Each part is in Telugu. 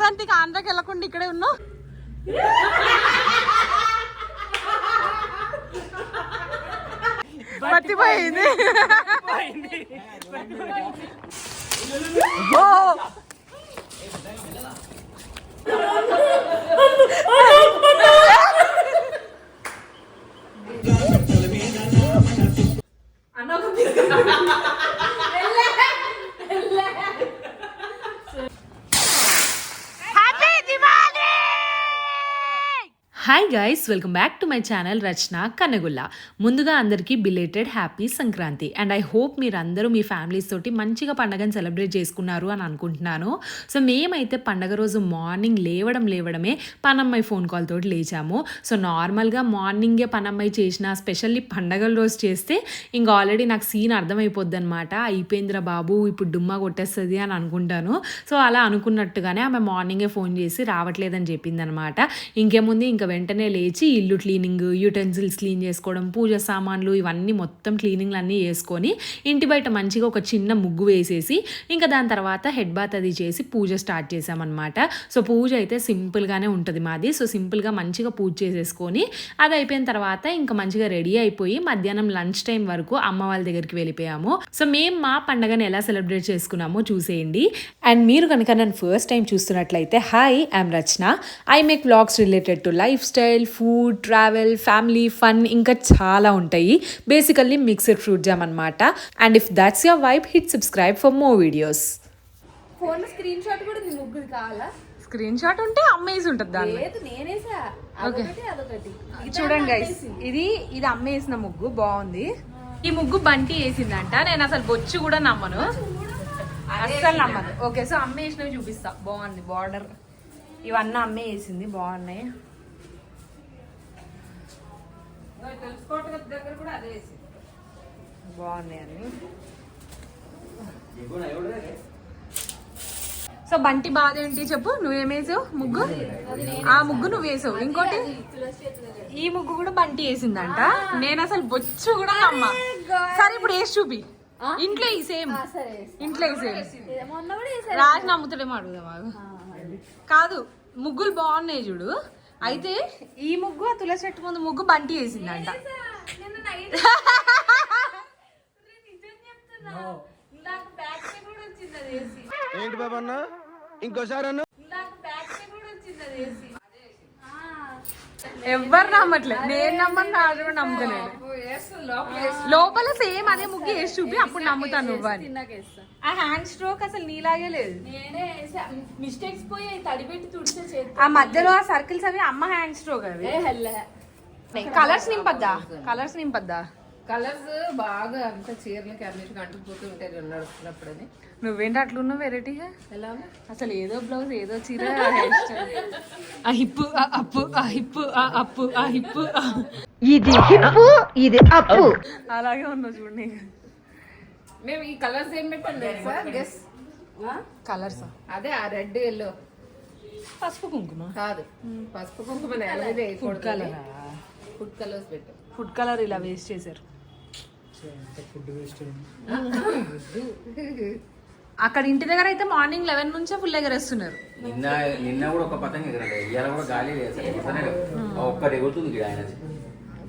సంక్రాంతికి ఆంధ్రాకి వెళ్ళకుండా ఇక్కడే ఉన్నావు. మర్చిపోయింది. Hi guys, welcome back to my channel Rachana Kannagulla. ముందుగా అందరికీ belated happy Sankranti. And I hope మీరు అందరూ మీ ఫ్యామిలీస్ తోటి మంచిగా పండగను సెలబ్రేట్ చేసుకున్నారు అని అనుకుంటున్నాను. సో మేమైతే పండగ రోజు మార్నింగ్ లేవడమే పనమ్మాయి ఫోన్ కాల్ తోటి లేచాము. సో నార్మల్గా మార్నింగే పనమ్మాయి చేసిన స్పెషల్లీ పండగల రోజు చేస్తే ఇంకా ఆల్రెడీ నాకు సీన్ అర్థమైపోద్ది అనమాట. అయిపోయిందిరా బాబు, ఇప్పుడు డుమ్మా కొట్టేస్తుంది అని అనుకుంటాను. సో అలా అనుకున్నట్టుగానే ఆమె మార్నింగే ఫోన్ చేసి రావట్లేదని చెప్పింది అనమాట. ఇంకేముంది, ఇంకా వెంటనే లేచి ఇల్లు క్లీనింగ్, యూటెన్సిల్స్ క్లీన్ చేసుకోవడం, పూజ సామాన్లు ఇవన్నీ మొత్తం క్లీనింగ్లు అన్నీ వేసుకొని ఇంటి బయట మంచిగా ఒక చిన్న ముగ్గు వేసేసి ఇంకా దాని తర్వాత హెడ్ బాత్ అది చేసి పూజ స్టార్ట్ చేసామన్నమాట. సో పూజ అయితే సింపుల్గానే ఉంటుంది మాది. సో సింపుల్గా మంచిగా పూజ చేసేసుకొని అది అయిపోయిన తర్వాత ఇంకా మంచిగా రెడీ అయిపోయి మధ్యాహ్నం లంచ్ టైం వరకు అమ్మ వాళ్ళ దగ్గరికి వెళ్ళిపోయాము. సో మేము మా పండుగను ఎలా సెలబ్రేట్ చేసుకున్నామో చూసేయండి. అండ్ మీరు కనుక నన్ను ఫస్ట్ టైం చూస్తున్నట్లయితే hi, I'm Rachana. I make vlogs related to life style, food, travel, family, fun ఇంకా చాలా ఉంటాయి. బేసికల్లీ మిక్స్డ్ ఫ్రూట్ జామ్ అనమాట. And if that's your vibe, hit subscribe for more videos. Phone screen shot కూడా ఉంది, ముగ్గురు కావాలా? స్క్రీన్ షాట్ ఉంటే అమ్మేసి ఉంటుంది దాన్ని. లేదు, నేనేసా. అదొకటి చూడండి గైస్, ఇది అమ్మేసిన ముగ్గు బాగుంది. ఈ ముగ్గు బంటి వేసిందంట. నేను అసలు బొచ్చు కూడా నమ్మను, అస్సలు నమ్మను. ఓకే, సో అమ్మ వేసినవి చూపిస్తా. బాగుంది బార్డర్, ఇవన్నీ అమ్మే వేసింది, బాగున్నాయి. దగ్గర కూడా అదే వేసింది, బాగున్నాయి అన్ని. సో బంటి బాధ ఏంటి చెప్పు, నువ్వేమేసావు ముగ్గు? ఆ ముగ్గు నువ్వు వేసావు. ఇంకోటి ఈ ముగ్గు కూడా బంటి వేసిందంట. నేను అసలు బొచ్చు కూడా నమ్మ. సరే ఇప్పుడు వేసి చూపి. ఇంట్లో ఈ సేమ్, ఇంట్లో ఈ సేమ్ రాజు నమ్ముతాడేమో అడుగుదాం. కాదు, ముగ్గులు బాగున్నాయి చూడు. అయితే ఈ ముగ్గు ఆ తులసి చెట్టు ముందు ముగ్గు బంటి వేసిందంట. ఏంటి బాబన్న, ఇంకోసారి ఎవ్వరు నమ్మట్లేదు. నేను నమ్మను, రాజు కూడా నమ్ముతలేదు. లోపల సేమ్ అదే ముగ్గు వేసి చూపి, అప్పుడు నమ్ముతాను నువ్వు అని. ఆ హ్యాండ్ స్ట్రోక్ అసలు నీలాగే లేదు. మిస్టేక్స్ పోయి తడిపెట్టి తుడిచే ఆ మధ్యలో ఆ సర్కిల్స్ అవి అమ్మ హ్యాండ్ స్ట్రోక్ అవి. కలర్స్ నింపద్దా? కలర్స్ బాగా అంత చీరలకి అన్నిటికి అంటుకుపోతూ ఉంటాయి నడుస్తున్నప్పుడని. నువ్వేంటి అట్లున్నావు వెరైటీగా? ఎలా అసలు ఏదో బ్లౌజ్, ఏదో చీర, హెయిర్ స్టైల్, ఆ హిప్పు, ఆ అప్పు, ఆ హిప్పు, ఆ అప్పు, ఆ హిప్పు, ఇది హిప్పు, ఇది అప్పు, అలాగే ఉన్నావు చూడండి. మేము ఈ కలర్స్ ఏం పెట్టండి సార్? గెస్. కలర్స్ అదే ఆ రెడ్, ఎల్లో, పసుపు కుంకుమ కాదు. పసుపు కుంకుమ ఫుడ్ కలర్. ఫుడ్ కలర్స్ పెట్టాం. ఫుడ్ కలర్ ఇలా వేస్ట్ చేశారు. అక్కడ ఇంటి దగ్గర అయితే మార్నింగ్ 11 నుంచే ఫుల్ ఎగరేస్తున్నారు. నిన్న కూడా ఒక పతంగ ఎగరలేదు, ఇవాళ కూడా గాలి ఒక్కటి ఎగురుతుంది ఆయన.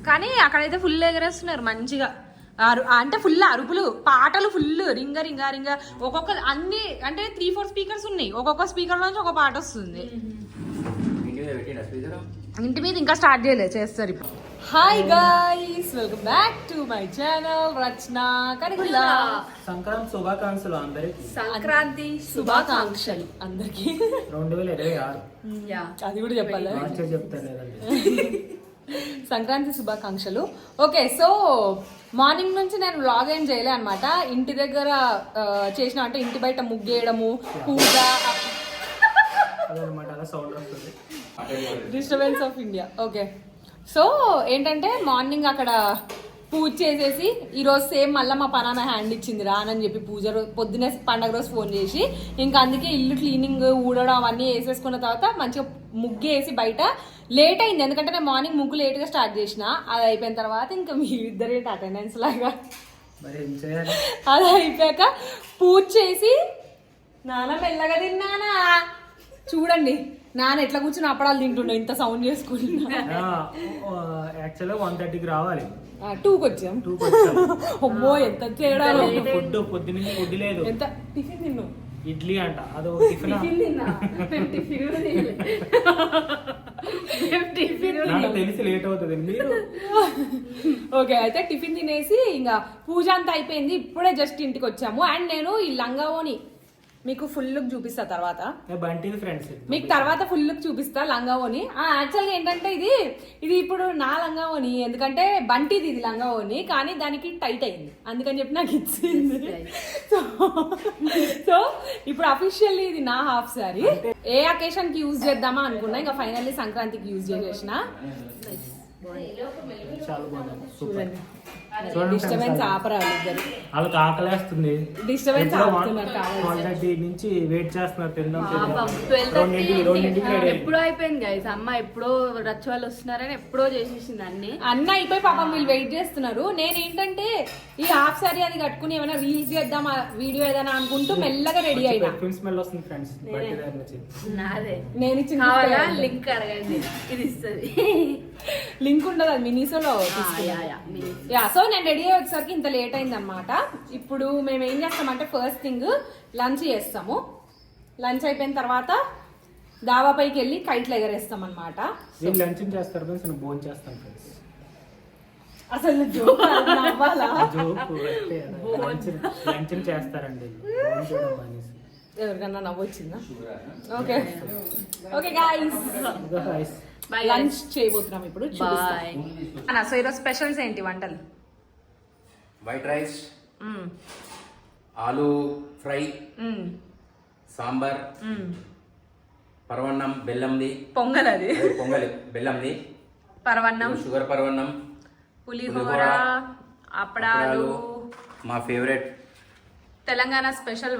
కానీ అక్కడైతే ఫుల్ ఎగరేస్తున్నారు మంచిగా. అంటే ఫుల్ అరుపులు, పాటలు ఫుల్, రింగ రింగ రింగ. ఒక్కొక్క అన్ని అంటే 3-4 స్పీకర్స్ ఉన్నాయి. ఒక్కొక్క స్పీకర్ నుంచి ఒక పాట వస్తుంది. ఇంటి మీద ఇంకా స్టార్ట్ చేయలేదు, చేస్తారు ఇప్పుడు. Hi guys, welcome back to my channel Rachana Kannagulla. Sankranti శుభాకాంక్షలు అందరికి. సంక్రాంతి శుభాకాంక్షలు అందరికి. 2026 అది కూడా చెప్పాలి, చెప్తాను. సంక్రాంతి శుభాకాంక్షలు. ఓకే, సో మార్నింగ్ నుంచి నేను వ్లాగ్ ఏం చేయలే అనమాట. ఇంటి దగ్గర చేసిన అంటే ఇంటి బయట ముగ్గేయడము, పూజ, disturbance of India. Okay, so ఏంటంటే మార్నింగ్ అక్కడ పూజ చేసేసి ఈరోజు సేమ్ మళ్ళీ మా పనాన్న హ్యాండ్ ఇచ్చింది రానని చెప్పి పూజ పొద్దునే పండగ రోజు ఫోన్ చేసి ఇంకా అందుకే ఇల్లు క్లీనింగ్, ఊడడం అవన్నీ వేసేసుకున్న తర్వాత మంచిగా ముగ్గు వేసి బయట లేట్ అయింది. ఎందుకంటే నేను మార్నింగ్ ముగ్గు లేట్గా స్టార్ట్ చేసిన. అది అయిపోయిన తర్వాత ఇంకా మీరిద్దరు అటెండెన్స్ లాగా అది అయిపోయాక పూజ చేసి నాన్న మెల్లగా తిన్నానా చూడండి నాన్న ఎట్లా కూర్చుని అప్పడాలు తింటుండే ఇంత సౌండ్ చేసుకుంటున్నా. యాక్చువల్గా 1:30కి రావాలి. 2కి వచ్చాం. 2కి వచ్చాం. అమ్మో ఎంత తేడా. ఫుడ్ పొద్దున్నే ఫుడ్ లేదు. ఎంత టిఫిన్ తిన్ను. ఇడ్లీ అంట అదో టిఫిన్. నాకు తెలిసి లేట్ అవుతుంది మీరు. ఓకే అయితే టిఫిన్ తినేసి ఇంకా పూజ అంతా అయిపోయింది. ఇప్పుడే జస్ట్ ఇంటికి వచ్చాము. అండ్ నేను ఈ లంగావోని మీకు ఫుల్ లుక్ చూపిస్తా తర్వాత. బంటి ఫ్రెండ్స్ మీకు తర్వాత ఫుల్ లుక్ చూపిస్తా లంగావోని. యాక్చువల్గా ఏంటంటే ఇది ఇప్పుడు నా లంగావోని, ఎందుకంటే బంటిది ఇది లంగావోని, కానీ దానికి టైట్ అయింది అందుకని చెప్పి నాకు ఇచ్చింది. సో ఇప్పుడు అఫీషియల్లీ ఇది నా హాఫ్ సారీ. ఏ అకేషన్ కి యూజ్ చేద్దామా అనుకున్నా, ఇంకా ఫైనల్లీ సంక్రాంతికి యూజ్ చేసేసిన. చాలా బాగుంది. సూపర్. డిస్టర్బెన్స్ ఆపరాలు ఇద్దరు. వాళ్ళకి ఆకలేస్తుంది. డిస్టర్బెన్స్ ఆపుతున్నారు. 12:30 నుంచి వెయిట్ చేస్తున్నారు తిందాం. 12:30 ఎప్పుడో అయిపోయింది గైస్. అమ్మ ఎప్పుడో రచ్చ వాళ్ళు వస్తున్నారని ఎప్పుడో చేసేసింది అన్న అయిపోయి పాపం వీళ్ళు వెయిట్ చేస్తున్నారు. నేనేంటంటే ఈ హాఫ్ సారీ అది కట్టుకుని ఏమైనా రీల్స్ చేద్దాం వీడియో ఏదైనా అనుకుంటూ మెల్లగా రెడీ అయినా. స్మెల్ వస్తుంది ఫ్రెండ్స్. నాదే. నేను ఇచ్చిన కావాలా లింక్ అడగండి, ఇది ఇస్తుంది. లింక్ ఉండదు, అది మినీసోలో యా. సో నేను రెడీ అయ్యే వచ్చేసరికి ఇంత లేట్ అయింది అనమాట. ఇప్పుడు మేము ఏం చేస్తామంటే ఫస్ట్ థింగ్ లంచ్ చేస్తాము. లంచ్ అయిపోయిన తర్వాత డాబా పైకి వెళ్ళి కైట్లు ఎగరేస్తాం అనమాట. లంచ్ చేస్తారు ఫ్రెండ్స్, నేను భోజనం చేస్తాను ఫ్రెండ్స్. అసలు జోక్ నవ్వాలా? లంచ్ చేస్తారండి. ఎవరికన్నా నవ్వు వచ్చిందా? ఓకే ఓకే గాయ్స్, లంచ్ చేయబోతున్నాం ఇప్పుడు. బాయ్. సో ఈరోజు స్పెషల్స్ ఏంటి వంటలు? వైట్ రైస్, ఆలూ ఫ్రై, సాంబార్, పరవన్నం బెల్లంది, పొంగల్, అది పొంగల్ బెల్లంది, పరవన్నం, షుగర్ పరవన్నం, పులిహోర, అప్పడాలు, మా ఫేవరెట్ తెలంగాణ స్పెషల్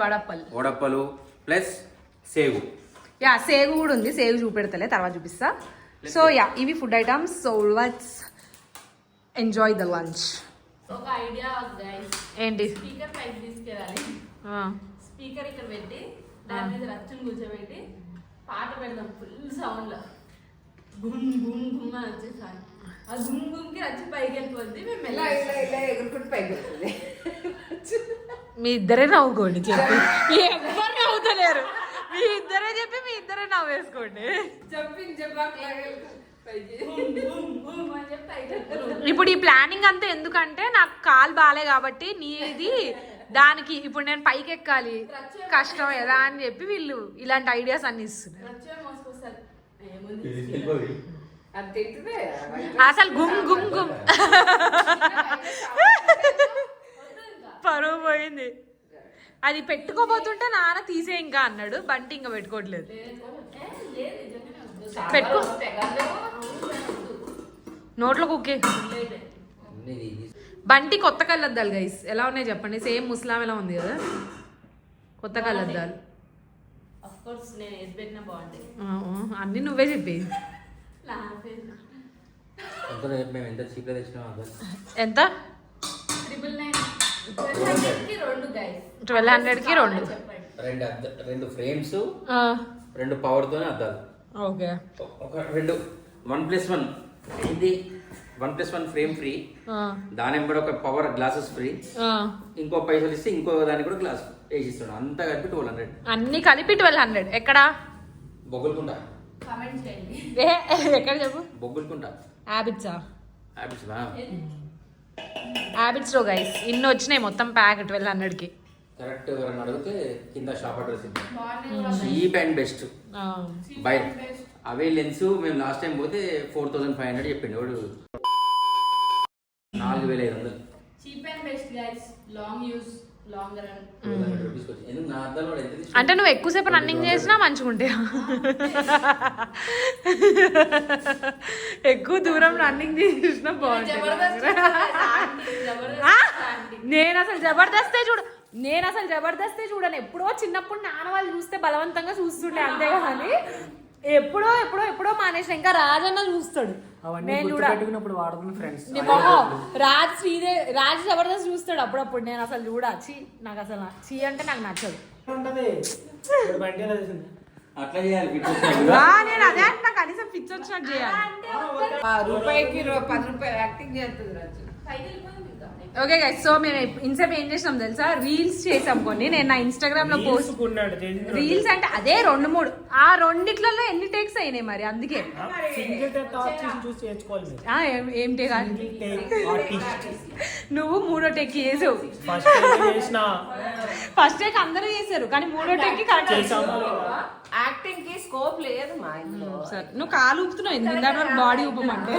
వడప్పలు ప్లస్ సేగు. యా సేగు కూడా ఉంది. సేగు చూపెడతలే, తర్వాత చూపిస్తా. సో యా ఇవి food items. So let's enjoy the lunch. ఒక ఐడియా గైస్. ఏంటి? స్పీకర్ పైకి తీసుకెళ్ళాలి. స్పీకర్ ఇక్కడ పెట్టి దాని మీద రచ్చను కూర్చోబెట్టి పాట పెడదాం ఫుల్ సౌండ్ లో. గుమ్ గుమ్ గుమ్ అని వచ్చేసారి ఆ గుమ్ గుమ్ కి రచ్చి పైకి వెళ్ళిపోద్ది. మేము ఇలా ఇలా ఇలా ఎగురుకుంటూ పైకి వెళ్తుంది. మీ ఇద్దరే నవ్వుకోండి చెప్పి. ఎవ్వరు నవ్వుతలేరు. మీ ఇద్దరే చెప్పి మీ ఇద్దరే నవ్వేసుకోండి. ఇప్పుడు ఈ ప్లానింగ్ అంతా ఎందుకంటే నాకు కాలు బాలే కాబట్టి నీది దానికి ఇప్పుడు నేను పైకి ఎక్కాలి కష్టం ఎలా అని చెప్పి వీళ్ళు ఇలాంటి ఐడియాస్ అన్ని ఇస్తున్నారు. అసలు గుమ్ గుమ్ గుమ్ పరువు పోయింది. అది పెట్టుకోబోతుంటే నాన్న తీసే ఇంకా అన్నాడు. బంటి ఇంకా పెట్టుకోవట్లేదు. పెట్టుకో నోట్లో కుక్కే. బంటి కొత్త కళ్ళద్దాలు గైస్ ఎలా ఉన్నాయి చెప్పండి. సేమ్ ముస్లాం ఎలా ఉంది కదా, కొత్త కళ్ళద్దాలు. అన్ని నువ్వే చెప్పి. ఎంత? 1200కి రెండు ఫ్రేమ్స్, రెండు పవర్ తోనే అద్దాలు. ఓకే. ఒక రెండు 1+1 ఇది 1+1 ఫ్రేమ్ ఫ్రీ. దాని కూడా ఒక పవర్ గ్లాసెస్ ఫ్రీ. ఇంకో పైసలు ఇస్తే ఇంకో దానికి కూడా గ్లాస్ వేసిస్తున్నాడు. అంతా కలిపి 1200. అన్ని కలిపి 1200. ఎక్కడ? బొగ్గులుకుంటా. ఎక్కడ చెప్పు? బొగ్గులుకుంటా. హ్యాబిట్స్ లో గైస్ ఇన్ని వచ్చినాయి మొత్తం ప్యాక్ 1200కి. కరెక్ట్. ఎవరన్నా అడిగితే కింద shop address cheap and best by. Away lens మేము లాస్ట్ టైం పోతే 4500 చెప్పిండు వాడు. 4500 cheap and best guys. Long use, long run. అంటే నువ్వు ఎక్కువసేపు రన్నింగ్ చేసినా మంచిగుంటే. ఎక్కువ దూరం రన్నింగ్ చేసినా బాగుంటుంది. నేను అసలు జబర్దస్తే చూడను. ఎప్పుడో చిన్నప్పుడు నాన్న వాళ్ళు చూస్తే బలవంతంగా చూస్తుండే అంతే కానీ ఎప్పుడో మానేసిన. ఇంకా రాజన్న చూస్తాడు. నేను రాజు జబర్దస్త్ చూస్తాడు అప్పుడప్పుడు. నేను అసలు చూడా. నాకు అసలు చీ అంటే నాకు నచ్చదు. అట్లా చేయాలి fit నేను అదే అంటున్నా, కనీసం పిచ్చి వచ్చినట్టు చేయాలి. రూపాయికి 10 రూపాయలు యాక్టింగ్ చేస్తుంది రాజు. ఓకే గైస్, సో మేము ఇన్సేపు ఏం చేసినాం తెలుసా, రీల్స్ చేసాం కొన్ని. నేను నా ఇన్స్టాగ్రామ్ లో పోస్ట్ తీసుకున్నాడు చేసిన రీల్స్ అంటే అదే 2-3, ఆ రెండిట్లలో ఎన్ని టేక్స్ అయినాయి మరి, అందుకే సింగిల్ టేక్ చూసి చేయించుకోవాలి మీరు. ఏం టేక్ టేక్ ఆర్టిస్ట్ నువ్వు 3వ టేక్ చేసావు. ఫస్ట్ చేసిన ఫస్ట్ టేక్ అందరూ చేశారు, కానీ 3వ టేక్ కరెక్ట్ చేసాము. యాక్టింగ్ కి స్కోప్ లేదు మా ఇంట్లో. సరే, నువ్వు కాలు ఊపుతున్నావు ఎందుకు, బాడీ ఊపమంటే.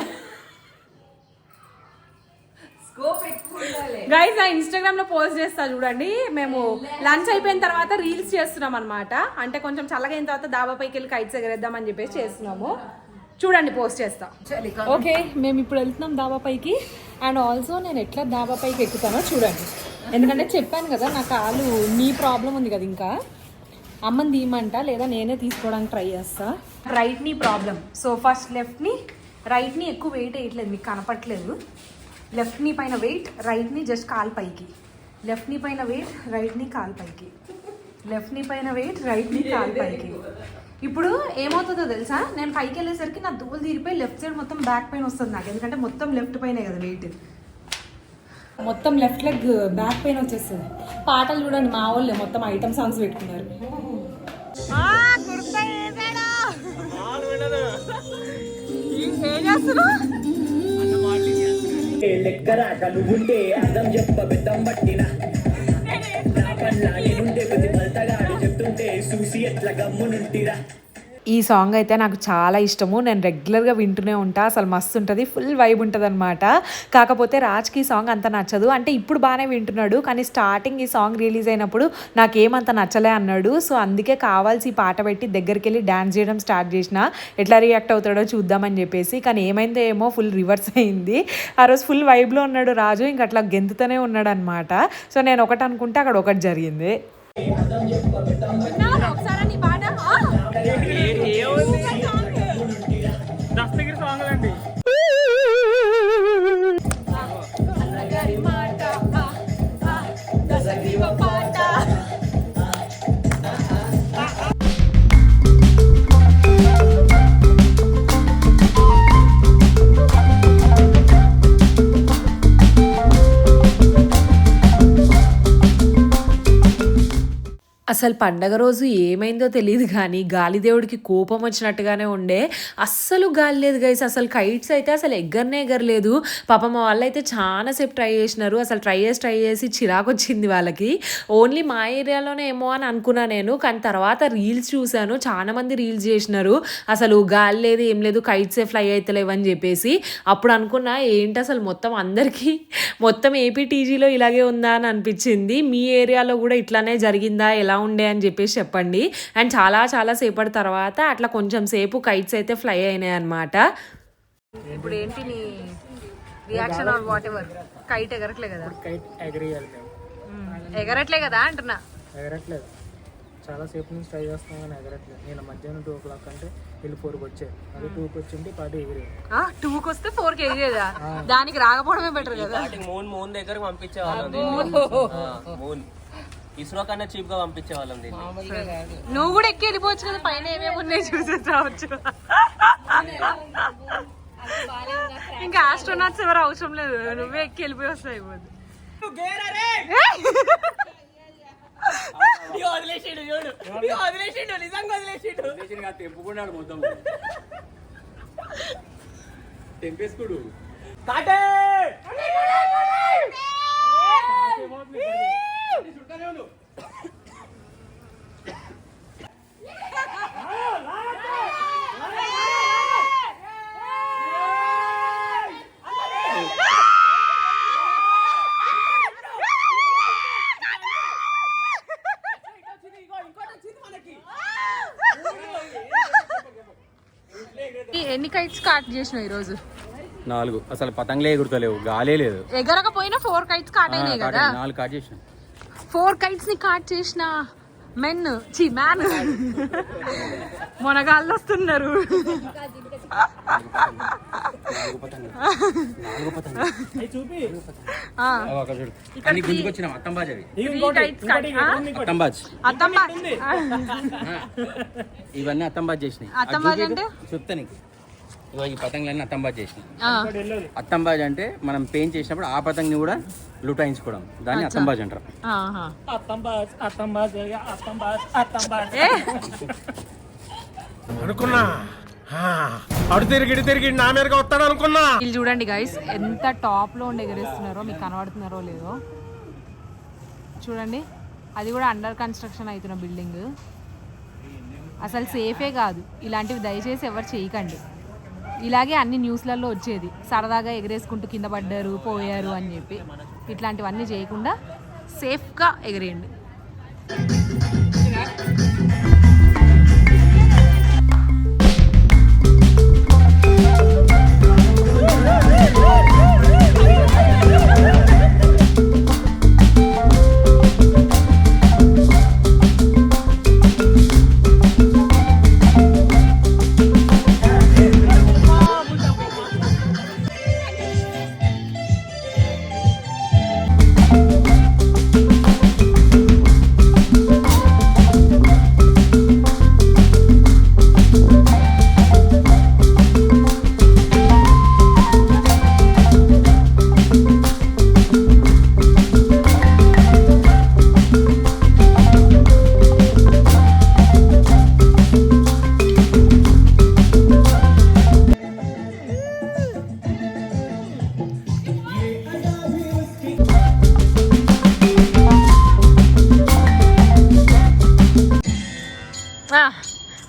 స్కోప్ ఎక్కువ ఉండాలి. గైస్ నా ఇన్స్టాగ్రామ్ లో పోస్ట్ చేస్తా చూడండి. మేము లంచ్ అయిపోయిన తర్వాత రీల్స్ చేస్తున్నాం అనమాట. అంటే కొంచెం చల్లగా అయిన తర్వాత డాబా పైకి వెళ్ళి కైట్స్ ఎగరేద్దాం అని చెప్పేసి చేస్తున్నాము. చూడండి, పోస్ట్ చేస్తా. ఓకే, మేము ఇప్పుడు వెళ్తున్నాం డాబా పైకి. అండ్ ఆల్సో నేను ఎట్లా డాబా పైకి ఎక్కుతానో చూడండి. ఎందుకంటే చెప్పాను కదా, నా కాలు నీ ప్రాబ్లం ఉంది కదా, ఇంకా అమ్మని తీయమంట లేదా నేనే తీసుకోవడానికి ట్రై చేస్తా. రైట్ నీ ప్రాబ్లం. సో ఫస్ట్ లెఫ్ట్ ని, రైట్ ని ఎక్కువ వెయిట్ వేయట్లేదు, మీకు కనపట్లేదు. లెఫ్ట్ నీ పైన వెయిట్, రైట్ ని జస్ట్ కాల్ పైకి. లెఫ్ట్ నీ పైన వెయిట్, రైట్ ని కాల్ పైకి. లెఫ్ట్ నీ పైన వెయిట్, రైట్ ని కాల్ పైకి. ఇప్పుడు ఏమవుతుందో తెలుసా, నేను పైకి వెళ్ళేసరికి నా దోలు తీరిపోయి లెఫ్ట్ సైడ్ మొత్తం బ్యాక్ పైన వస్తుంది నాకు. ఎందుకంటే మొత్తం లెఫ్ట్ పైనే కదా వెయిట్, మొత్తం లెఫ్ట్ లెగ్ బ్యాక్ పెయిన్ వచ్చేస్తుంది. పాటలు చూడండి, మా వాళ్ళు మొత్తం ఐటమ్ సాంగ్స్ పెట్టుకున్నారు. ఏం చేస్తున్నావు? లెక్కరాక నువ్వుంటే అర్థం చెప్ప బెద్దం పట్టిన నా పన్న నేనుంటే కొద్ది బల్తగాడు చెప్తుంటే చూసి ఎట్లా గమ్మునుంటిరా. ఈ సాంగ్ అయితే నాకు చాలా ఇష్టము, నేను రెగ్యులర్గా వింటూనే ఉంటా. అసలు మస్తు ఉంటుంది, ఫుల్ వైబ్ ఉంటుంది అనమాట. కాకపోతే రాజ్కి ఈ సాంగ్ అంత నచ్చదు. అంటే ఇప్పుడు బాగానే వింటున్నాడు, కానీ స్టార్టింగ్ ఈ సాంగ్ రిలీజ్ అయినప్పుడు నాకేమంత నచ్చలే అన్నాడు. సో అందుకే కావాల్సి ఈ పాట పెట్టి దగ్గరికి వెళ్ళి డ్యాన్స్ చేయడం స్టార్ట్ చేసిన, ఎట్లా రియాక్ట్ అవుతాడో చూద్దామని చెప్పేసి. కానీ ఏమైందో ఏమో, ఫుల్ రివర్స్ అయింది. ఆ రోజు ఫుల్ వైబ్లో ఉన్నాడు రాజు, ఇంక అట్లా గెంతుతూనే ఉన్నాడు అనమాట. సో నేను ఒకటి అనుకుంటే అక్కడ ఒకటి జరిగింది. దస్తగిరి సాంగ్ అండి. అసలు పండగ రోజు ఏమైందో తెలియదు కానీ గాలిదేవుడికి కోపం వచ్చినట్టుగానే ఉండే. అస్సలు గాలి లేదు గైస్, అసలు కైట్స్ అయితే అసలు ఎగరలేదు. పాపం వాళ్ళు అయితే చాలాసేపు ట్రై చేసినారు. అసలు ట్రై చేసి చిరాకు వచ్చింది వాళ్ళకి. ఓన్లీ మా ఏరియాలోనే ఏమో అని అనుకున్నా నేను, కానీ తర్వాత రీల్స్ చూశాను, చాలా మంది రీల్స్ చేసినారు. అసలు గాలి లేదు, ఏం లేదు, కైట్సే ఫ్లై అవుతలేవు అని చెప్పేసి. అప్పుడు అనుకున్నా ఏంటి అసలు మొత్తం అందరికీ మొత్తం ఏపీటీజీలో ఇలాగే ఉందా అని అనిపించింది. మీ ఏరియాలో కూడా ఇట్లానే జరిగిందా, ఎలా ఉండే అని చెప్పేసి చెప్పండి. అండ్ చాలా సేపటి తర్వాత అట్లా కొంచెం సేపు కైట్స్ అయితే ఫ్లై అయినాయి అనమాట. ఇప్పుడు ఏంటి నీ reaction on whatever? Kite ఎగరట్లే కదా, కైట్ ఎగరేయాలి మేము. ఎగరట్లే కదా అంటున్నా. ఎగరట్లేదు, చాలా సేపు నుంచి ట్రై చేస్తున్నాం కానీ ఎగరట్లేదు. నేను మధ్యాహ్నం 2 o'clock అంటే వీళ్ళు 4కి వచ్చారు, అది 2కి వచ్చింది పాట ఎగిరేది. 2కి వస్తే 4కి ఎగిరేదా? దానికి రాకపోవడమే బెటర్ కదా. మూన్ దగ్గర పంపించే వాళ్ళం, మూన్ ఇస్రో కన్నా చీప్ గా పంపించే వాళ్ళం. నువ్వు కూడా ఎక్కి వెళ్ళిపోవచ్చు కదా, పైన ఏమేమి ఉన్నాయి చూసేసి రావచ్చు. ఇంకా ఆస్ట్రోనాట్స్ ఎవరు అవసరం లేదు, నువ్వే ఎక్కి వెళ్ళిపోయి వస్తాయి. తెంపుకున్నాడు మొత్తం, తెంపేసుకుడు. ఎన్ని కైట్స్ స్టార్ట్ చేసినావు ఈ రోజు? 4. అసలు పతంగులే ఎగురుతలేవు, గాలే లేదు. ఎగరకపోయినా 4 కైట్స్ స్టార్ట్ అయినాయి కదా. 4 కాట్ చేసిన. 4 కైట్స్ ని కాట్ చేసిన మెన్ చి మ్యాన్ మొనగాళ్ళు వస్తున్నారు. చూపి అన్ని గుంజుకొచ్చినాం అత్తంబాజ్ అవి అత్తంబాజ్ ఇవన్నీ అత్తంబాజ్ చేసినాయి. అత్తంబాజ్ అంటే చెప్తా నీకు. ఇగో ఈ పతంగులన్నీ అత్తంబాజ్ చేసినాయి. అత్తంబాజ్ అంటే మనం పెయింట్ చేసినప్పుడు ఆ పతంగిని కూడా లుటాయించుకోవడం, దాన్ని అత్తంబాజ్ అంటారు. అనుకున్నా అడు తిరిగి నా మీదగా వస్తాడు అనుకున్నా. వీళ్ళు చూడండి గైస్ ఎంత టాప్ లో ఉండి ఎగరేస్తున్నారో, మీకు కనబడుతున్నారో లేదో చూడండి. అది కూడా అండర్ కన్స్ట్రక్షన్ అవుతున్న బిల్డింగ్. అసలు సేఫే కాదు, ఇలాంటివి దయచేసి ఎవరు చేయకండి. ఇలాగే అన్ని న్యూస్లలో వచ్చేది, సరదాగా ఎగరేసుకుంటూ కింద పడ్డారు పోయారు అని చెప్పి. ఇట్లాంటివన్నీ చేయకుండా సేఫ్గా ఎగరేయండి.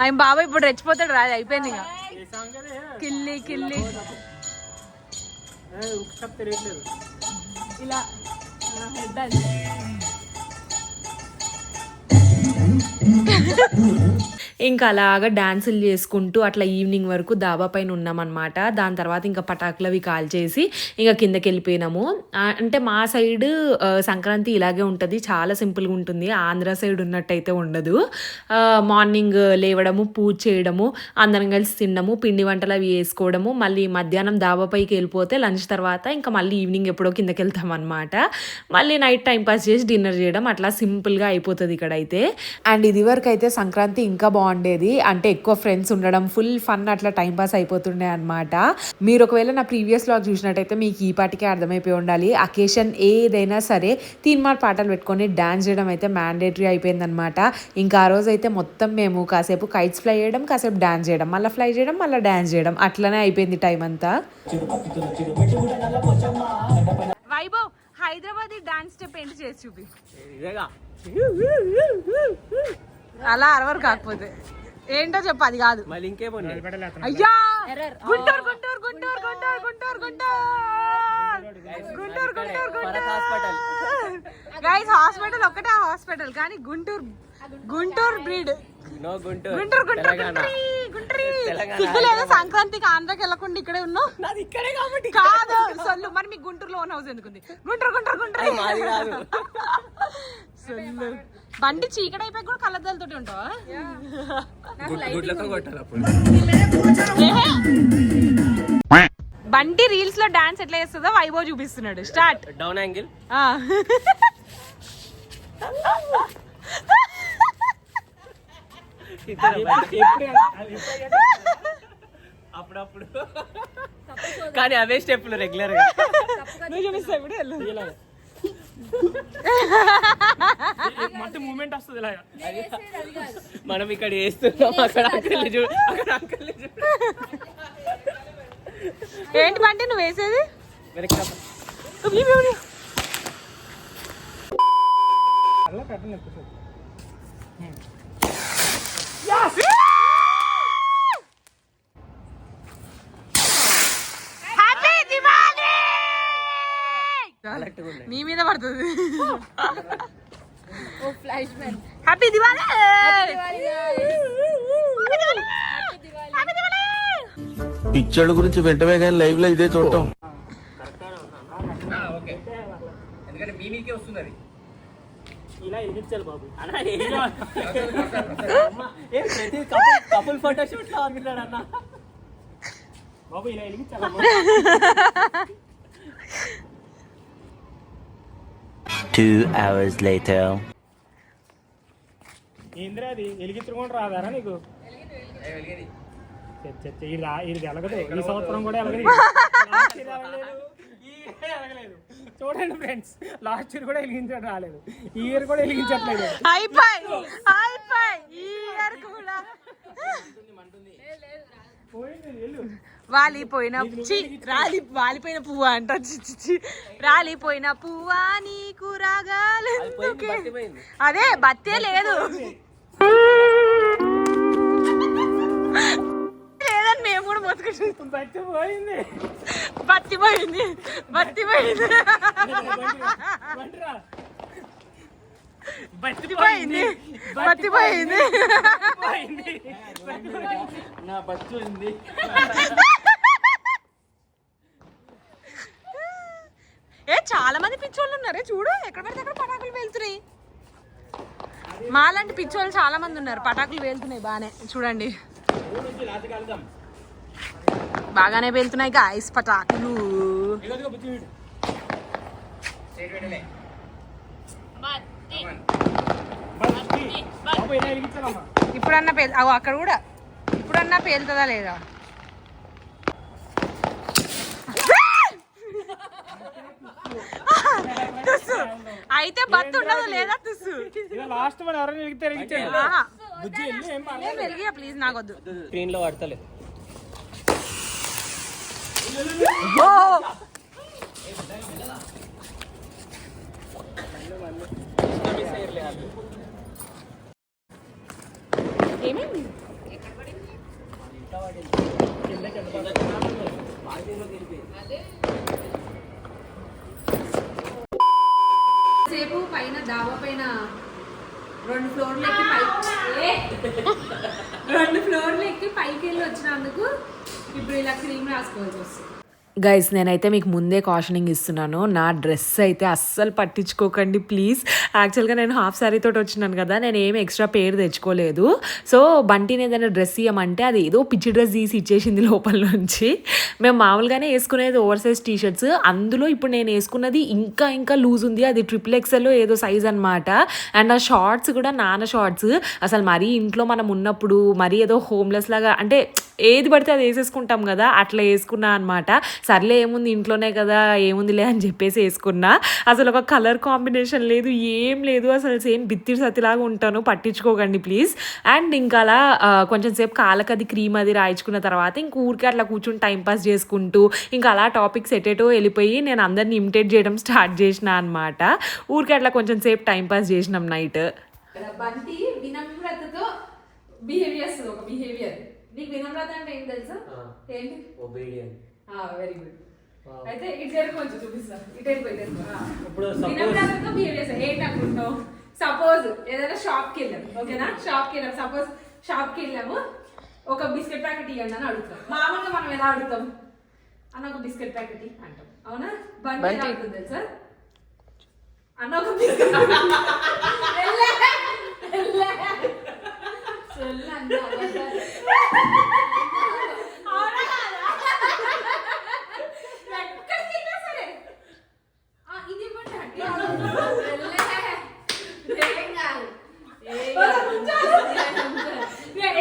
ఆయన బాబా ఇప్పుడు రెచ్చిపోతాడు రా, అయిపోయింది ఇక. కిల్లి కిల్లి ఇలా హెడ్ అది. ఇంకా అలాగా డాన్సులు చేసుకుంటూ అట్లా ఈవినింగ్ వరకు దాబా పైన ఉన్నామన్నమాట. దాని తర్వాత ఇంకా పటాకులవి కాల్ చేసి ఇంకా కిందకి వెళ్ళిపోయినాము. అంటే మా సైడ్ సంక్రాంతి ఇలాగే ఉంటుంది, చాలా సింపుల్గా ఉంటుంది. ఆంధ్ర సైడ్ ఉన్నట్టయితే ఉండదు. మార్నింగ్ లేవడము, పూజ చేయడము, అందరం కలిసి తినడము, పిండి వంటలు అవి వేసుకోవడము, మళ్ళీ మధ్యాహ్నం దాబా పైకి వెళ్ళిపోతే లంచ్ తర్వాత ఇంకా మళ్ళీ ఈవినింగ్ ఎప్పుడో కిందకి వెళ్తాం అనమాట. మళ్ళీ నైట్ టైం పాస్ చేసి డిన్నర్ చేయడం, అట్లా సింపుల్గా అయిపోతుంది ఇక్కడైతే. అండ్ ఇది వరకు అయితే సంక్రాంతి ఇంకా బాగుండేది, అంటే ఎక్కువ ఫ్రెండ్స్ ఉండడం, ఫుల్ ఫన్, అట్లా టైం పాస్ అయిపోతుండే అనమాట. మీరు ఒకవేళ నా ప్రీవియస్ వ్లాగ్ చూసినట్టయితే మీకు ఈ పాటికే అర్థమైపోయి ఉండాలి. అకేషన్ ఏదైనా సరే తీన్మార్ పాటలు పెట్టుకొని డాన్స్ చేయడం అయితే మ్యాండేటరీ అయిపోయిందనమాట. ఇంకా ఆ రోజు అయితే మొత్తం మేము కాసేపు కైట్స్ ఫ్లై చేయడం, కాసేపు డాన్స్ చేయడం, మళ్ళీ ఫ్లై చేయడం, మళ్ళీ డాన్స్ చేయడం, అట్లనే అయిపోయింది టైం అంతా. వైభవ్ హైదరాబాద్ డాన్స్ స్టెప్ ఏంటి చేసి చూపి. అలా అరవరు కాకపోతే ఏంటో చెప్పు, అది కాదు. అయ్యా గుంటూరు గుంటూరు గుంటూరు గుంటూరు గుంటూరు గుంటూరు గుంటూరు గుంటూరు గైస్, హాస్పిటల్ ఒక్కటే హాస్పిటల్, కానీ గుంటూరు గుంటూరు బ్రీడ్. గుంటూరు గుంటూరు గుంటూరు సిగ్గులేదా? సంక్రాంతికి ఆంధ్రాకి వెళ్ళకుండా ఇక్కడే ఉన్నావు. కాదు సొల్లు, మరి మీకు గుంటూరులో ఓన్ హౌస్ ఎందుకుంది? గుంటూరు గుంటూరు గుంటూరు సొల్లు. బండి చీకటి అయిపోయి కూడా కళ్ళద్దాలతోటి ఉంటావా? బండి రీల్స్ లో డాన్స్ ఎట్లా చేస్తుందో వైభవ్ చూపిస్తున్నాడు. స్టార్ట్. Down angle. అప్పుడప్పుడు కానీ అవే స్టెప్లు రెగ్యులర్ గా చూపిస్తా ఇప్పుడు. మూమెంట్ వస్తుంది మనం ఇక్కడ వేస్తున్నాం, అక్కడ అంకల్ని చూడు, అక్కడ అంకల్ని చూడు. ఏంటి బండి నువ్వు వేసేది? నీ మీద పడుతుంది. హ్యాపీ దివాళీ. పిచ్చోళ్ళ గురించి వెంటనే కానీ లైవ్ లో ఇదే చూడటం. ఎందుకంటే మీ మీకే వస్తుంది అది. ఇలా ఎలిగించాలి బాబు. అన్న ప్రతి కపుల్ ఫోటోషూట్ లో అనుకుంటాడు అన్న. బాబు ఇలా ఎలిగించాలి. 2 hours later. ఏంద్రా అది ఎలిగించుకుంటూ రాదారా నీకు? ఇది ఎలగదు. ఈ సంవత్సరం కూడా ఎలగదు. Last year ఎలగలేదు. ఈ ఇయర్ ఎలగలేదు. చూడండి ఫ్రెండ్స్, లాస్ట్ ఇయర్ కూడా ఎలిగించడం రాలేదు, ఈ ఇయర్ కూడా ఎలిగించట్లేదు. వాలిపోయిన పువ్వా అంట. రాలిపోయిన పువ్వా నీకు రాగాలి. అదే బత్తే లేదు లేదని మేము కూడా మొత్తుకుంటాం. బట్టి పోయింది. బత్తి పోయింది. బత్తి పోయింది. బత్తి పోయింది. బత్తి పోయింది. నా బచ్చు ఉంది. చాలా మంది పిచ్చోళ్ళు ఉన్నారే చూడు, ఎక్కడ పడితే అక్కడ పటాకులు వెళ్తున్నాయి. మాలాంటి పిచ్చోళ్ళు చాలా మంది ఉన్నారు, పటాకులు వెళ్తున్నాయి బాగానే. చూడండి బాగానే వెళ్తున్నాయి గాయ్స్ పటాకులు. ఇప్పుడన్నా అక్కడ కూడా ఇప్పుడన్నా పేలుతుందా లేదా? అయితే బత్తు ఉండదు లేదా? తుస్సు లాస్ట్ మన ఎవరైనా వెలిగియా ప్లీజ్, నాకొద్దు. స్క్రీన్ లో పడతలే. ఏమైంది? సేపు పైన డాబా పైన 2 ఫ్లోర్లు ఎక్కి పైకి వెళ్ళి వచ్చినందుకు ఇప్పుడు ఇలా క్రీమ్ రాసుకోవాల్సి వస్తుంది. గైస్ నేనైతే మీకు ముందే కాషనింగ్ ఇస్తున్నాను, నా డ్రెస్ అయితే అస్సలు పట్టించుకోకండి ప్లీజ్. యాక్చువల్గా నేను హాఫ్ శారీతో వచ్చినాను కదా, నేను ఏమి ఎక్స్ట్రా పేరు తెచ్చుకోలేదు. సో బంటిని ఏదైనా డ్రెస్ ఇవ్వమంటే అది ఏదో పిచ్చి డ్రెస్ తీసి ఇచ్చేసింది లోపల నుంచి. మేము మామూలుగానే వేసుకునేది ఓవర్ సైజ్ టీషర్ట్స్, అందులో ఇప్పుడు నేను వేసుకున్నది ఇంకా లూజ్ ఉంది, అది XXL ఏదో సైజ్ అనమాట. అండ్ ఆ షార్ట్స్ కూడా నాన్న షార్ట్స్. అసలు మరీ ఇంట్లో మనం ఉన్నప్పుడు మరీ ఏదో హోమ్లెస్ లాగా, అంటే ఏది పడితే అది వేసేసుకుంటాం కదా, అట్లా వేసుకున్నా అనమాట. సర్లే ఏముంది ఇంట్లోనే కదా ఏముందిలే అని చెప్పేసి వేసుకున్నా. అసలు ఒక కలర్ కాంబినేషన్ లేదు, ఏం లేదు, అసలు సేమ్ బిత్తిరి సతిలాగా ఉంటాను, పట్టించుకోకండి ప్లీజ్. అండ్ ఇంకా అలా కొంచెం సేపు కాళ్ళకది క్రీమ్ అది రాయించుకున్న తర్వాత ఇంక ఊరికే అట్లా కూర్చుని టైంపాస్ చేసుకుంటూ ఇంకా అలా టాపిక్స్ ఎటేటో వెళ్ళిపోయి నేను అందరిని ఇమిటేట్ చేయడం స్టార్ట్ చేసిన అనమాట. ఊరికే అట్లా కొంచెం సేపు టైంపాస్ చేసినాం నైట్. బంటి వినమ్రతతో బిహేవ్ చేస్తుంది, ఒక బిహేవియర్. నీకు వినమ్రత అంటే ఏంటి తెలుసా? ఏంటి? Very good. అయితే ఇటు సైడ్ కొంచెం చూపిస్తాను, ఇటు వెళ్ళిపోయింది. వినమ్రతతో బిహేవ్ చేస్తాను ఏంటి అనుకుంటావు? సపోజ్ ఏదైనా షాప్కి వెళ్ళాము, ఓకేనా? షాప్కి వెళ్ళాము, సపోజ్ షాప్కి వెళ్ళాము, ఒక బిస్కెట్ ప్యాకెట్ ఇవ్వండి అని అడుగుతాం. మామూలుగా మనం ఎలా అడుగుతాం? అన్న ఒక బిస్కెట్ ప్యాకెట్ అంటాం, అవునా? బండి ఎలా అడుగుతుంది తెలుసా? అన్న ఒక బిస్కెట్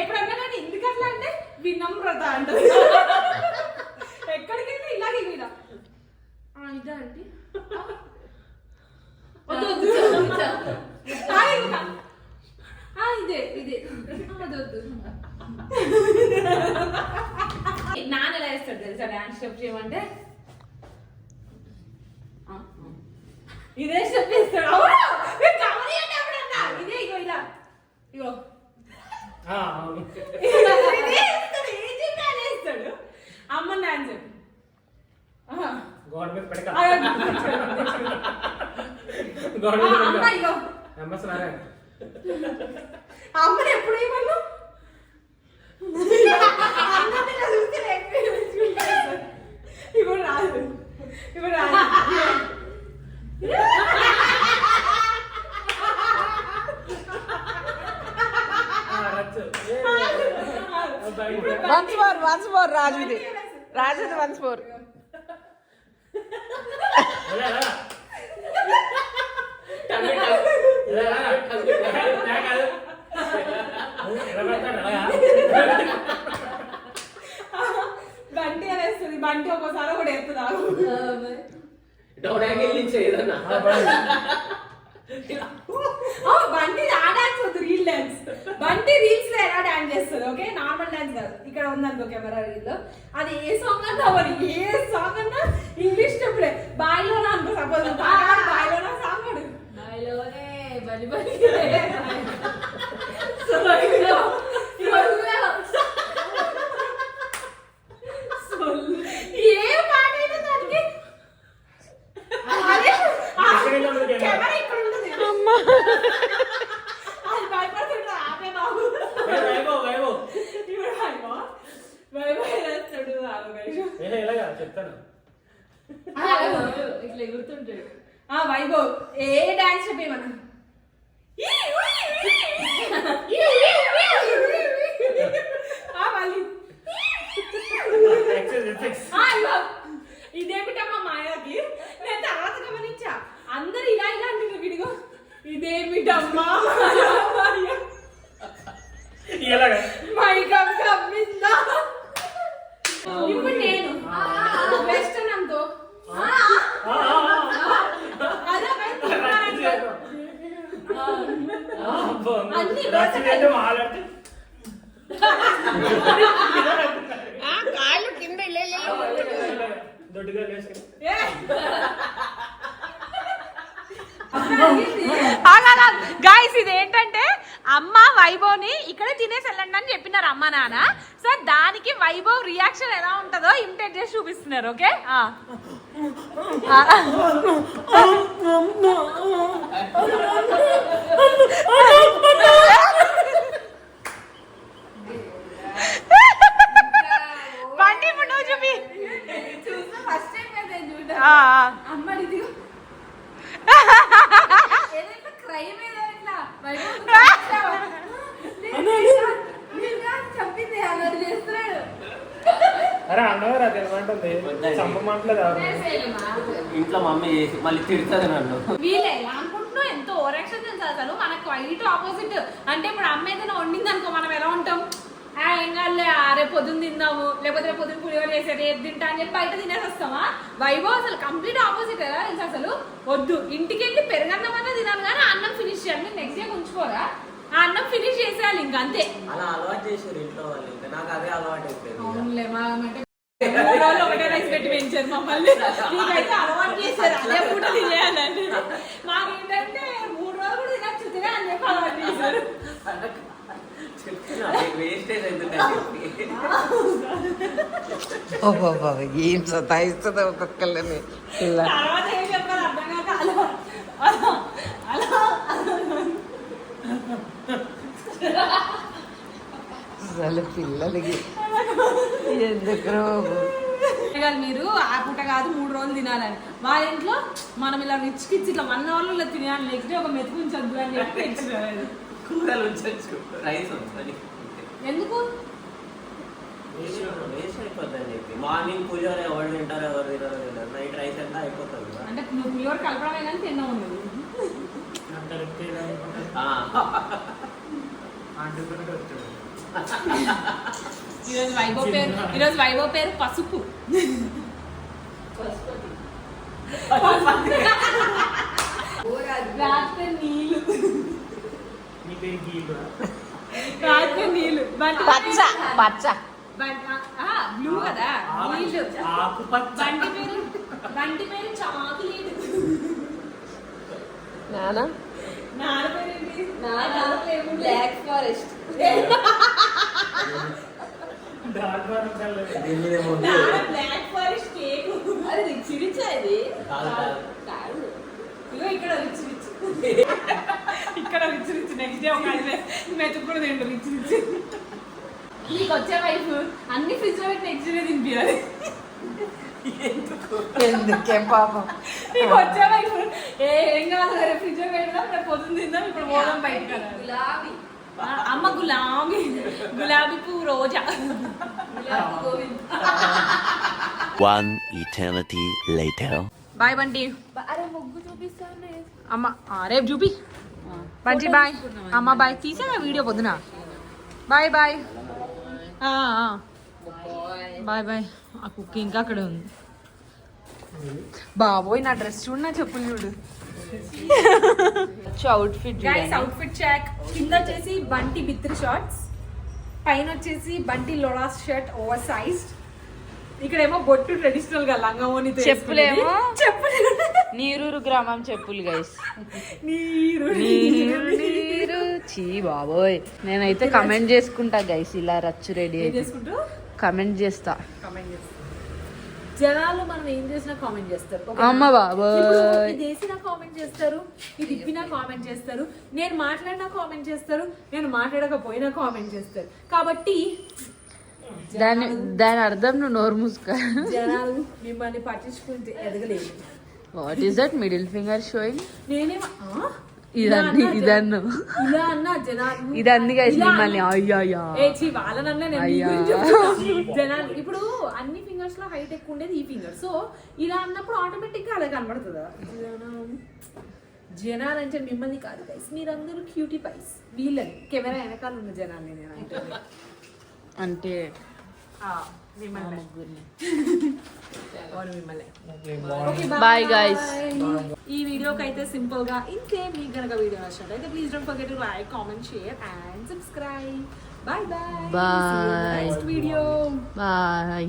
ఎప్పుడన్నా నేను ఎందుకట్లా అంటే వినమ్రత అంటారు. ఎక్కడికైనా ఇలాగే ఇలా ఇదా అంటే ఇదే అదొద్దు. నాన్న ఎలా వేస్తాడు తెలుసా డాన్స్ స్టెప్ చేయమంటే? ఇదే స్టెప్ వేస్తాడు. ఇదే ఇగో ఇలా ఇగో వేస్తాడు. అమ్మ డాన్స్ అమ్మని ఎప్పుడు ఏమన్నా ఇప్పుడు రాదు, ఇప్పుడు రాదు. వన్స్ మోర్ రాజుది వన్స్ మోర్. బంటి అనేస్తుంది, బంటి ఒక్కోసారి కూడా ఎత్తుదారు. డౌన్ యాంగిల్ నుంచి ఏదన్నా బంటి ఆ డాన్స్ వద్దు, రీల్ డాన్స్. బంటి రీల్స్ లో ఎలా డాన్స్ చేస్తుంది, ఓకే? నార్మల్ డాన్స్ కాదు. ఇక్కడ ఉందనుకో కెమెరా రీల్ లో, అది ఏ సాంగ్ అన్నా మరి, ఏ సాంగ్ అన్నా ఇంగ్లీష్ స్టెప్పులే. బాయిలోనా అనుకో, సపోజ్ బాయిలోనా సాంగ్ అడు, బాయిలోనే బలి బలి ఏ పాట అయితే దానికి కెమెరా ఇక్కడ ఉంటుంది. అది భయపడుతుంటా, ఆపే బాబు. చెప్తాను ఇట్లా ఎగురుతుంటాడు. వైభవ్ ఏ డాన్స్ చెప్పేమన్నా ఇదేమిటమ్మా మాయాకి, నేను తర్వాత గమనించా అందరు ఇలా ఇలా అంటున్నారు. విడిగో ఇదేమిటమ్మా మైకం కమ్మిందా. ఇప్పుడు నేను వెస్టర్న్ అంతో కాళ్ళు కింద గాయస్ ఇదేంటంటే అమ్మ వైభవ్ని ఇక్కడే తినేసి వెళ్ళండి అని చెప్పినారు అమ్మ నాన్న. సో దానికి వైభవ్ రియాక్షన్ ఎలా ఉంటుందో ఇమిటేట్ చేసి చూపిస్తున్నారు. ఓకే బండి ఇప్పుడు నువ్వు చూపి. ఫస్ట్ టైం అమ్మడి ఏదైనా క్రైమ్ ఏదో ఇట్లా చెప్పింది అలా చేస్తున్నాడు. అరే అన్నగారు అది ఏమంటుంది చంపమంటలేదు. ఇంట్లో మమ్మీ చేసి మళ్ళీ తిడుతుంది నన్ను. వీలే అనుకుంటున్నావు ఎంతో ఓవరాక్షన్ తెలుసు అసలు. మనకు క్వైట్ ఆపోజిట్. అంటే ఇప్పుడు అమ్మ ఏదైనా వండింది అనుకో, మనం ఎలా ఉంటాం, ఏం కాదులే రేపు పొద్దున్న తిందాము, లేకపోతే రేపు పొద్దున్న పులిహోర చేసే రేపు తింటా అని చెప్పి బయట తినేసి వస్తామా. వైభవ్ అసలు కంప్లీట్ ఆపోజిట్ ఎలా తెలుసు అసలు. వద్దు, ఇంటికి వెళ్ళి పెరుగన్నం అన్నా తినాలి కానీ అన్నం ఫినిష్ చేయాలి. మీరు నెక్స్ట్ డే ఉంచుకోరా, ఆ అన్నం ఫినిష్ చేసేయాలి ఇంకా అంతే. అలా అలవాటు చేసారు ఇంట్లో వాళ్ళు, ఇంకా నాకు అదే అలవాటు అయిపోయింది. అవునులే, మా అంటే 3 రోజులు ఒకటే రైస్ పెట్టి పెంచారు మమ్మల్ని. మీకైతే అలవాటు చేశారు అదే పూట తినేయాలండి. మాకేంటంటే 3 రోజులు కూడా తినచ్చు తినే అని చెప్పి అలవాటు చేశారు. ఏం సతాయిస్తుంది ఒక్కొక్కళ్ళని. తర్వాత ఏం చెప్పాలి అర్థం కాక అలా అసలు పిల్లలకి ఎందుకు మీరు ఆ పూట కాదు 3 రోజులు తినాలని. వాళ్ళ ఇంట్లో మనం ఇలా రిచ్ కిచ్ ఇట్లా 1 hour లో తినాలి, నెక్స్ట్ డే ఒక మెతుకు ఉంచొద్దు అని చెప్పి తెచ్చినారు. కూరలు ఉంచచ్చు, రైస్ వస్తుంది. ఎందుకు వేస్ట్ అయిపోతుంది అని చెప్పి. మార్నింగ్ పులిహోర ఎవరు తింటారు ఎవరు తినారు తింటారు, నైట్ రైస్ అంతా అయిపోతుంది. అంటే నువ్వు పులిహోర కలపడమే కానీ తిన్నా ఉండదు. ఈరోజు వైభవ్ పేరు పసుపు. రాత్రి నీళ్ళు, రాత్రి నీళ్ళు పచ్చ పచ్చ బ్లూ కదా నీళ్ళు. బంటి పేరు చాక్లెట్. నానా నాన్న పేరు ఏంటి? Black forest. Black forest cake. అది రిచ్ రిచ్ అది కాదు. ఇగో ఇక్కడ రిచ్ రిచ్, ఇక్కడ రిచ్ రిచ్. నెక్స్ట్ డే ఒక మెతుకు కూడా తింటారు రిచ్ రిచ్. నీకు వచ్చే వైఫ్ అన్ని ఫ్రిడ్జ్ లో పెట్టి నెక్స్ట్ డే తినిపించాలి. ఎందుకే పాపం. నీకు వచ్చే వైఫ్ ఏం కాదు, ఫ్రిడ్జ్ లో పెడదాం, రేపు పొద్దున్న తిందాం, ఇప్పుడు పోదాం బయట. గులాబీ అమ్మ గులాబీ పువ్వు రోజా. One eternity later. Bye Bunty. అరే ముగ్గు చూపిస్తాను. అమ్మ రేపు చూపి. బంటి బాయ్. అమ్మ బాయ్. తీసా వీడియో పొద్దున. Bye bye. Bye bye. ఆ కుక్క ఇంకా అక్కడ ఉంది. బాబోయ్ నా డ్రెస్ చూడు, నా చెప్పులు చూడు. Outfit guys outfit check. కింద వచ్చేసి బంటి బిత్రి షార్ట్స్, పైన వచ్చేసి బంటి లోడాస్ షర్ట్ ఓవర్ సైజ్డ్. ఇక్కడేమో బొట్టు ట్రెడిషనల్ గా లంగావోని, చెప్పులేమో చెప్పులు నీరూరు గ్రామం చెప్పులు గైస్. నీరు నీరు చీ బాబోయ్. నేనైతే కమెంట్ చేసుకుంటా గైస్, ఇలా రచ్చు రెడీ అయితే చేసుకుంటూ కమెంట్ చేస్తా. కామెంట్ చేస్తారు జనాలు. మనం ఏం చేసినా కామెంట్ చేస్తారు. అమ్మ బాబోయ్. ఇది వేసినా కామెంట్ చేస్తారు, ఇది ఇప్పినా కామెంట్ చేస్తారు, నేను మాట్లాడినా కామెంట్ చేస్తారు, నేను మాట్లాడకపోయినా కామెంట్ చేస్తారు. కాబట్టి దాని అర్థం నువ్వు నోరు మూసుకో. జనాలు మిమ్మల్ని పట్టించుకుంటే ఎదగలేదు. What is that middle finger showing? నేనేమో ఇదన్ని ఇదన్ను ఇలా అన్నా జనాలు ఇదన్ని గైస్ మిమ్మల్ని అయ్యా వాళ్ళనన్నా నేను మీ అయ్యా. గురించి చెప్తున్నా. జనాలు ఇప్పుడు అన్ని ఫింగర్స్ లో హైట్ ఎక్కువ ఉండేది ఈ ఫింగర్. సో ఇలా అన్నప్పుడు ఆటోమేటిక్ గా అలా కనబడుతుందా? జనాలు అంటే మిమ్మల్ని కాదు గైస్, మీరందరూ క్యూటీ పైస్. వీళ్ళని కెమెరా వెనకాల ఉన్న జనాల్ని నేను అంటే బాయ్ guys. ఈ వీడియోకి అయితే సింపుల్ గా ఇంతే. మీకు కనుక వీడియో నచ్చినట్లయితే please don't forget to like, comment, share and subscribe. Bye bye. Bye. Next video. Bye.